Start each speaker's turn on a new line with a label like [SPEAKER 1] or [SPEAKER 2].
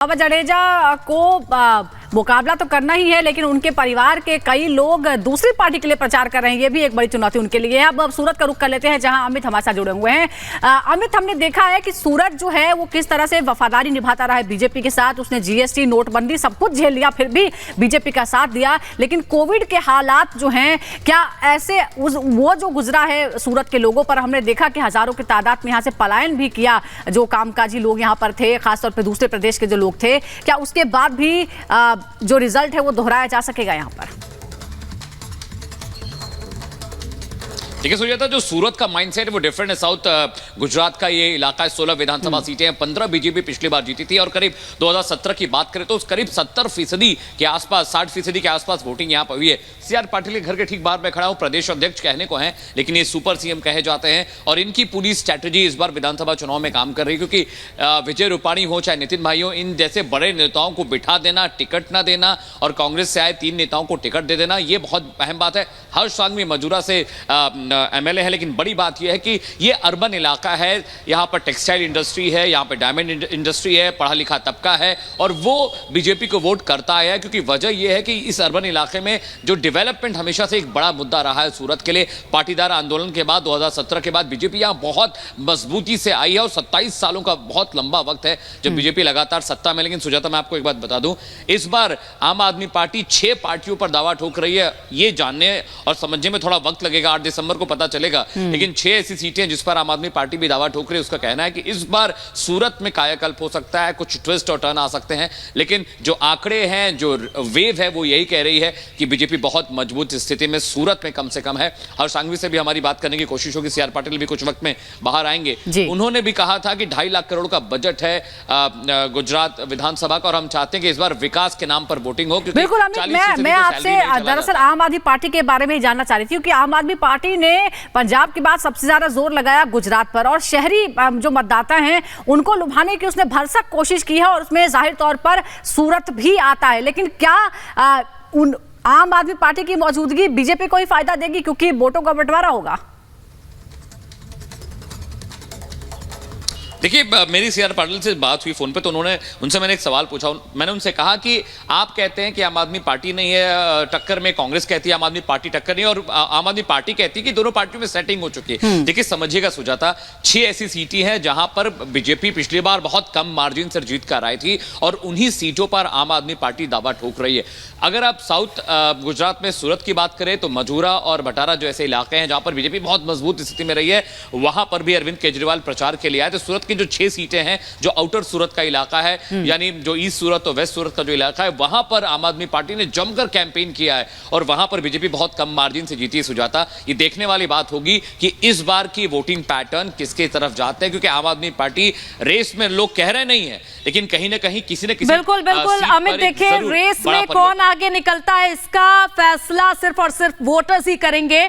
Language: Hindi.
[SPEAKER 1] बाबा जडेजा को मुकाबला तो करना ही है, लेकिन उनके परिवार के कई लोग दूसरी पार्टी के लिए प्रचार कर रहे हैं। ये भी एक बड़ी चुनौती उनके लिए है। अब सूरत का रुख कर लेते हैं, जहां अमित हमारे साथ जुड़े हुए हैं। अमित, हमने देखा है कि सूरत जो है वो किस तरह से वफादारी निभाता रहा है बीजेपी के साथ। उसने जीएसटी, नोटबंदी सब कुछ झेल लिया, फिर भी बीजेपी का साथ दिया। लेकिन कोविड के हालात जो हैं, क्या ऐसे वो जो गुजरा है सूरत के लोगों पर, हमने देखा कि हजारों की तादाद में यहाँ से पलायन भी किया जो कामकाजी लोग यहाँ पर थे, खासतौर पर दूसरे प्रदेश के जो लोग थे। क्या उसके बाद भी जो रिजल्ट है वो दोहराया जा सकेगा यहाँ पर?
[SPEAKER 2] देखिए सुजाता, जो सूरत का माइंडसेट है वो डिफरेंट है। साउथ गुजरात का ये इलाका है, 16 विधानसभा सीटें हैं, 15 बीजेपी पिछली बार जीती थी और करीब 2017 की बात करें तो करीब 70% के आसपास, 60% के आसपास वोटिंग यहाँ पर हुई है। सीआर पाटिल के घर के ठीक बाहर में खड़ा हूं, प्रदेश अध्यक्ष कहने को हैं, लेकिन ये सुपर सीएम कहे जाते हैं। और इनकी पूरी स्ट्रैटेजी इस बार विधानसभा चुनाव में काम कर रही है, क्योंकि विजय रूपाणी हो चाहे नितिन भाई हो, इन जैसे बड़े नेताओं को बिठा देना, टिकट ना देना और कांग्रेस से आए 3 नेताओं को टिकट दे देना, ये बहुत अहम बात है। हर्ष सांघवी मजूरा से एमएलए है, लेकिन बड़ी बात यह है कि ये अर्बन इलाका है, यहाँ पर टेक्सटाइल इंडस्ट्री है, यहाँ पर डायमंड इंडस्ट्री है, पढ़ा लिखा तबका है और वो बीजेपी को वोट करता आया है। क्योंकि वजह यह है कि इस अर्बन इलाके में जो डेवलपमेंट हमेशा से एक बड़ा मुद्दा रहा है सूरत के लिए। पाटीदार आंदोलन के बाद 2017 के बाद बीजेपी यहाँ बहुत मजबूती से आई है और 27 सालों का बहुत लंबा वक्त है जब बीजेपी लगातार सत्ता में। लेकिन सुजाता, मैं आपको एक बात बता दूं, इस बार आम आदमी पार्टी 6 पार्टियों पर दावा ठोक रही है। ये जानने और समझने में थोड़ा वक्त लगेगा, 8 दिसंबर को पता चलेगा, लेकिन 6 ऐसी सीटें जिस पर आम आदमी पार्टी भी दावा ठोक रही है। उसका कहना है कि इस बार सूरत में कायाकल्प हो सकता है, कुछ ट्विस्ट और टर्न आ सकते हैं। लेकिन जो आंकड़े हैं, जो वेव है, वो यही कह रही है कि बीजेपी बहुत मजबूत स्थिति में सूरत में कम से कम है। हर्ष सांघवी से भी हमारी बात करने की कोशिश होगी, सीआर पाटिल भी कुछ वक्त में बाहर आएंगे। उन्होंने भी कहा था कि 2.5 लाख करोड़ का बजट है गुजरात विधानसभा का और हम चाहते हैं कि इस बार विकास के नाम पर वोटिंग हो।
[SPEAKER 1] बिल्कुल अमित, मैं आपसे दरअसल आम आदमी पार्टी के बारे में ही जानना चाह रही थी, क्योंकि आम आदमी पार्टी ने पंजाब के बाद सबसे ज्यादा जोर लगाया गुजरात पर और शहरी जो मतदाता हैं उनको लुभाने की उसने भरसक कोशिश की है और उसमें जाहिर तौर पर सूरत भी आता है। लेकिन क्या उन आम आदमी पार्टी की मौजूदगी बीजेपी को ही फायदा देगी, क्योंकि वोटों का बंटवारा होगा?
[SPEAKER 2] देखिए, मेरी सीआर पाटिल से बात हुई फोन पे, तो उनसे मैंने एक सवाल पूछा। मैंने उनसे कहा कि आप कहते हैं कि आम आदमी पार्टी नहीं है टक्कर में, कांग्रेस कहती है आम आदमी पार्टी टक्कर नहीं, और आम आदमी पार्टी कहती है कि दोनों पार्टियों में सेटिंग हो चुकी है। देखिए समझिएगा सुजाता, 6 ऐसी सीटें हैं जहां पर बीजेपी पिछली बार बहुत कम मार्जिन से जीत कर आई थी और उन्हीं सीटों पर आम आदमी पार्टी दावा ठोक रही है। अगर आप साउथ गुजरात में सूरत की बात करें तो मजूरा और बटारा जो ऐसे इलाके हैं जहां पर बीजेपी बहुत मजबूत स्थिति में रही है, वहां पर भी अरविंद केजरीवाल प्रचार के लिए आए। तो सूरत की जो 6 सीटें हैं, जो आउटर सूरत का इलाका है, यानी जो ईस्ट सूरत और वेस्ट सूरत का जो इलाका है, वहां पर आम आदमी पार्टी ने जमकर कैंपेन किया है और वहां पर बीजेपी बहुत कम मार्जिन से जीती है। सुजाता, ये देखने वाली बात होगी कि इस बार की वोटिंग पैटर्न किसके तरफ जाते हैं, क्योंकि आम आदमी पार्टी रेस में, लोग कह रहे नहीं है, लेकिन कहीं ना कहीं किसी न किसी
[SPEAKER 1] बिल्कुल अमित, देखिए रेस में कौन आगे निकलता है इसका फैसला सिर्फ और सिर्फ वोटर्स ही करेंगे।